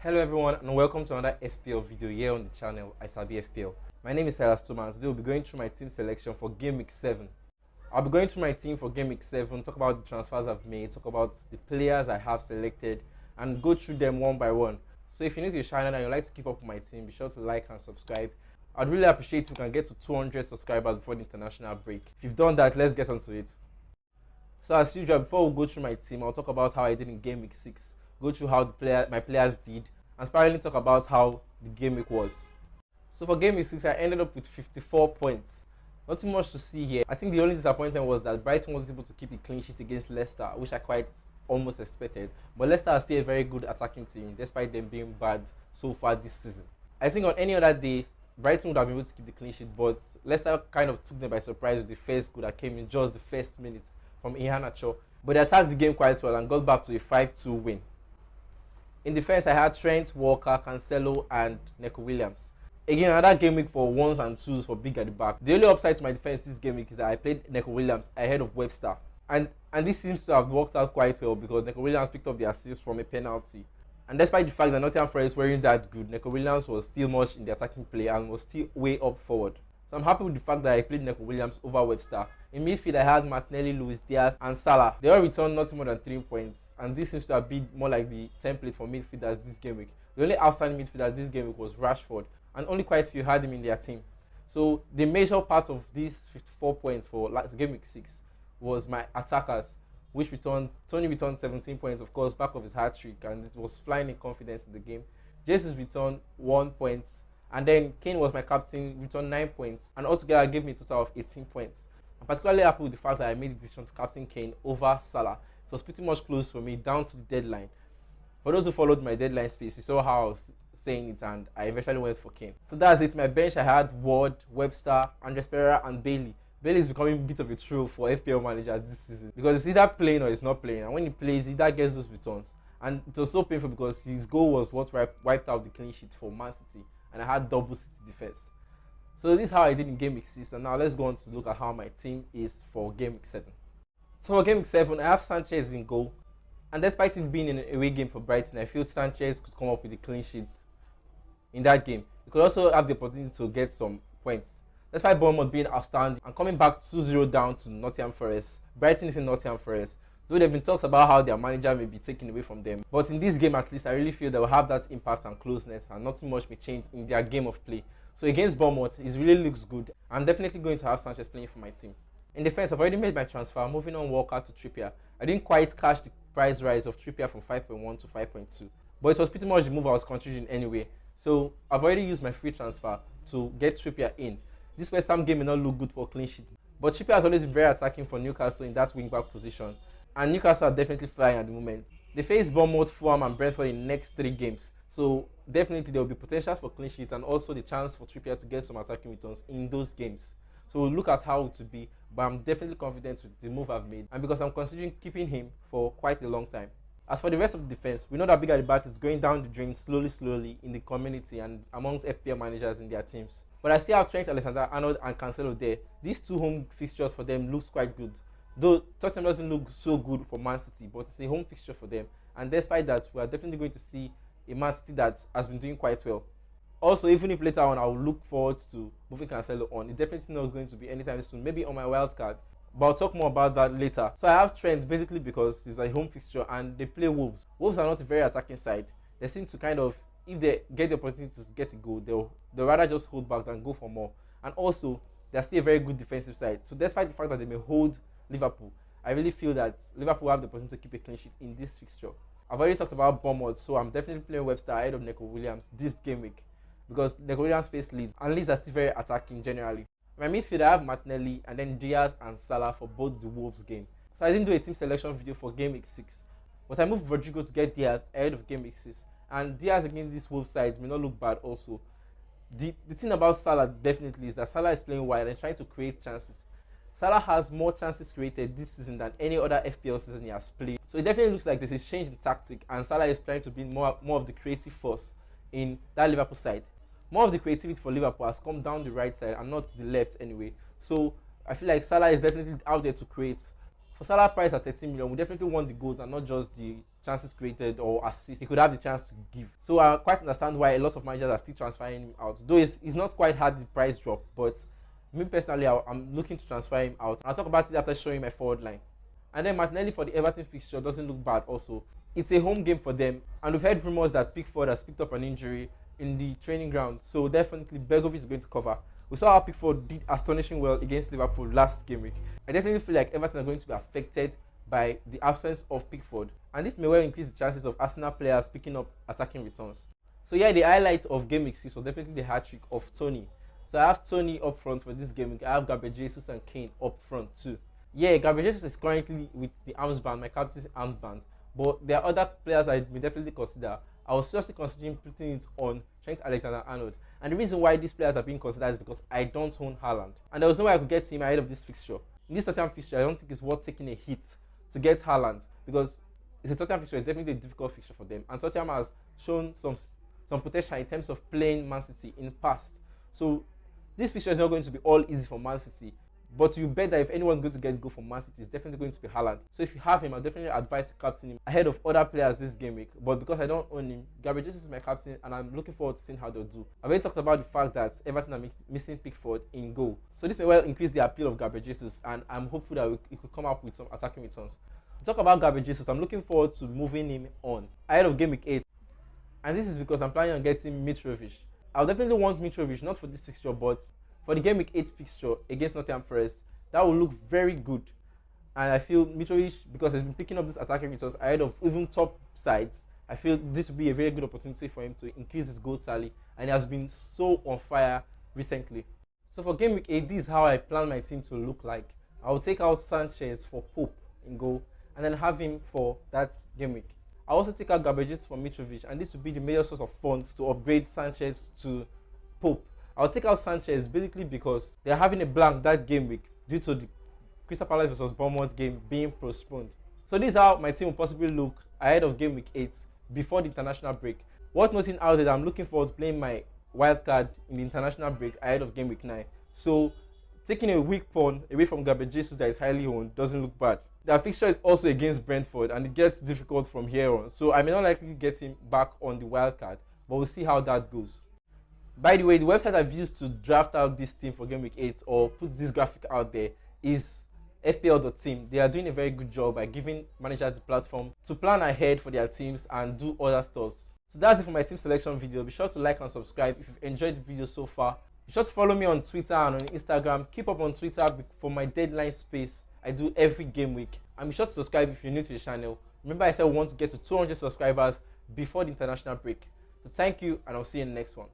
Hello everyone and welcome to another FPL video here on the channel I Sabi FPL. My name is Silas Thomas. Today we'll be going through my team selection for Game Week 7. I'll be going through my team for Game Week 7, talk about the transfers I've made, talk about the players I have selected, and go through them one by one. So if you're new to the channel and you'd like to keep up with my team, be sure to like and subscribe. I'd really appreciate if we can get to 200 subscribers before the international break. If you've done that, let's get onto it. So as usual, before we go through my team, I'll talk about how I did in Game Week 6, go through how my players did, and finally talk about how the game week was. So for Game Week 6, I ended up with 54 points. Nothing much to see here. I think the only disappointment was that Brighton wasn't able to keep the clean sheet against Leicester, which I quite almost expected. But Leicester are still a very good attacking team, despite them being bad so far this season. I think on any other day, Brighton would have been able to keep the clean sheet, but Leicester kind of took them by surprise with the first goal that came in just the first minutes from Iheanacho. But they attacked the game quite well and got back to a 5-2 win. In defense, I had Trent, Walker, Cancelo, and Neco Williams. Again, another game week for ones and twos for big at the back. The only upside to my defense this game week is that I played Neco Williams ahead of Webster. And this seems to have worked out quite well because Neco Williams picked up the assist from a penalty. And despite the fact that Nottingham Forest weren't that good, Neco Williams was still much in the attacking play and was still way up forward. So I'm happy with the fact that I played Neco Williams over Webster. In midfield, I had Martinelli, Luis Diaz, and Salah. They all returned not more than 3 points, and this seems to have been more like the template for midfielders this game week. The only outstanding midfielder this game week was Rashford, and only quite few had him in their team. So the major part of these 54 points for Game Week 6 was my attackers, which returned. Tony returned 17 points, of course, back of his hat trick, and it was flying in confidence in the game. Jesus returned 1 point. And then Kane was my captain, returned 9 points, and altogether gave me a total of 18 points. I'm particularly happy with the fact that I made the decision to captain Kane over Salah. It was pretty much close for me down to the deadline. For those who followed my deadline space, you saw how I was saying it, and I eventually went for Kane. So that's it. My bench, I had Ward, Webster, Andres Pereira, and Bailey. Bailey is becoming a bit of a troll for FPL managers this season because it's either playing or it's not playing, and when he plays, he either gets those returns. And it was so painful because his goal was what wiped out the clean sheet for Man City, and I had double City defense. So this is how I did in Game Week 6, and now let's go on to look at how my team is for Game Week 7. So for Game Week 7, I have Sanchez in goal, and despite it being an away game for Brighton, I feel Sanchez could come up with the clean sheets in that game. He could also have the opportunity to get some points. Despite Bournemouth being outstanding and coming back 2-0 down to Nottingham Forest, Brighton is in Nottingham Forest. Though there have been talks about how their manager may be taken away from them. But in this game at least, I really feel they will have that impact and closeness, and nothing much may change in their game of play. So against Bournemouth, it really looks good. I'm definitely going to have Sanchez playing for my team. In defense, I've already made my transfer, moving on Walker to Trippier. I didn't quite catch the price rise of Trippier from 5.1 to 5.2. But it was pretty much the move I was considering anyway. So I've already used my free transfer to get Trippier in. This West Ham game may not look good for clean sheets, but Trippier has always been very attacking for Newcastle in that wing-back position. And Newcastle are definitely flying at the moment. They face Bournemouth, Fulham, and Brentford in the next 3 games. So definitely there will be potentials for clean sheets and also the chance for Trippier to get some attacking returns in those games. So we'll look at how it will be, but I'm definitely confident with the move I've made, and because I'm considering keeping him for quite a long time. As for the rest of the defense, we know that Big at the Back is going down the drain slowly in the community and amongst FPL managers in their teams. But I still have Trent Alexander-Arnold and Cancelo there. These 2 home fixtures for them looks quite good. Though Tottenham doesn't look so good for Man City, but it's a home fixture for them. And despite that, we are definitely going to see a Man City that has been doing quite well. Also, even if later on I will look forward to moving Cancelo on, it's definitely not going to be anytime soon, maybe on my wildcard. But I'll talk more about that later. So I have Trent basically because it's a home fixture and they play Wolves. Wolves are not a very attacking side. They seem to kind of, if they get the opportunity to get a goal, they'll rather just hold back than go for more. And also, they're still a very good defensive side. So despite the fact that they may hold Liverpool, I really feel that Liverpool have the opportunity to keep a clean sheet in this fixture. I've already talked about Bournemouth, so I'm definitely playing Webster ahead of Neco Williams this game week because Neco Williams face Leeds, and Leeds are still very attacking generally. In my midfield, I have Martinelli and then Diaz and Salah for both the Wolves game. So I didn't do a team selection video for Game Week 6, but I moved Rodrigo to get Diaz ahead of Game Week 6, and Diaz against these Wolves sides may not look bad also. The thing about Salah definitely is that Salah is playing wide and is trying to create chances. Salah has more chances created this season than any other FPL season he has played. So it definitely looks like there's a change in tactic, and Salah is trying to be more of the creative force in that Liverpool side. More of the creativity for Liverpool has come down the right side and not the left anyway. So I feel like Salah is definitely out there to create For Salah price at 13 million, we definitely want the goals and not just the chances created or assists he could have the chance to give. So I quite understand why a lot of managers are still transferring him out. Though it's not quite hard the price drop, but me personally, I'm looking to transfer him out. I'll talk about it after showing my forward line. And then Martinelli for the Everton fixture doesn't look bad also. It's a home game for them, and we've heard rumors that Pickford has picked up an injury in the training ground, so definitely Begovic is going to cover. We saw how Pickford did astonishing well against Liverpool last game week. I definitely feel like Everton are going to be affected by the absence of Pickford, and this may well increase the chances of Arsenal players picking up attacking returns. So yeah, the highlight of Game Week 6 was definitely the hat-trick of Tony. So I have Tony up front for this game week. I have Gabriel Jesus and Kane up front too. Yeah, Gabriel Jesus is currently with the armband, my captain's armband, but there are other players I may definitely consider. I was seriously considering putting it on Trent Alexander-Arnold. And the reason why these players are being considered is because I don't own Haaland. And there was no way I could get him ahead of this fixture. In this Tottenham fixture, I don't think it's worth taking a hit to get Haaland, because it's a Tottenham fixture. It's definitely a difficult fixture for them. And Tottenham has shown some potential in terms of playing Man City in the past. So this fixture is not going to be all easy for Man City. But you bet that if anyone's going to get a goal for Man City, it's definitely going to be Haaland. So if you have him, I definitely advise to captain him ahead of other players this game week. But because I don't own him, Gabriel Jesus is my captain, and I'm looking forward to seeing how they'll do. I've already talked about the fact that Everton are missing Pickford in goal. So this may well increase the appeal of Gabriel Jesus, and I'm hopeful that he could come up with some attacking returns. To talk about Gabriel Jesus, I'm looking forward to moving him on ahead of game week 8. And this is because I'm planning on getting Mitrovic. I'll definitely want Mitrovic, not for this fixture, but for the game week 8 fixture against Nottingham Forest. That will look very good. And I feel Mitrovic, because he's been picking up this attacking returns ahead of even top sides, I feel this will be a very good opportunity for him to increase his goal tally. And he has been so on fire recently. So for game week 8, this is how I plan my team to look like. I will take out Sanchez for Pope in goal, and then have him for that game week. I'll also take out Gabriel Jesus for Mitrovic, and this will be the major source of funds to upgrade Sanchez to Pope. I'll take out Sanchez basically because they're having a blank that game week due to the Crystal Palace vs Bournemouth game being postponed. So this is how my team will possibly look ahead of game week 8 before the international break. Worth noting out that I'm looking forward to playing my wildcard in the international break ahead of game week 9. So taking a weak pawn away from Gabriel Jesus that is highly owned doesn't look bad. Their fixture is also against Brentford, and it gets difficult from here on. So I may not likely get him back on the wildcard, but we'll see how that goes. By the way, the website I've used to draft out this team for Game Week 8 or put this graphic out there is FPL.team. They are doing a very good job by giving managers the platform to plan ahead for their teams and do other stuff. So that's it for my team selection video. Be sure to like and subscribe if you've enjoyed the video so far. Be sure to follow me on Twitter and on Instagram. Keep up on Twitter for my deadline space I do every game week. And be sure to subscribe if you're new to the channel. Remember, I said we want to get to 200 subscribers before the international break. So thank you, and I'll see you in the next one.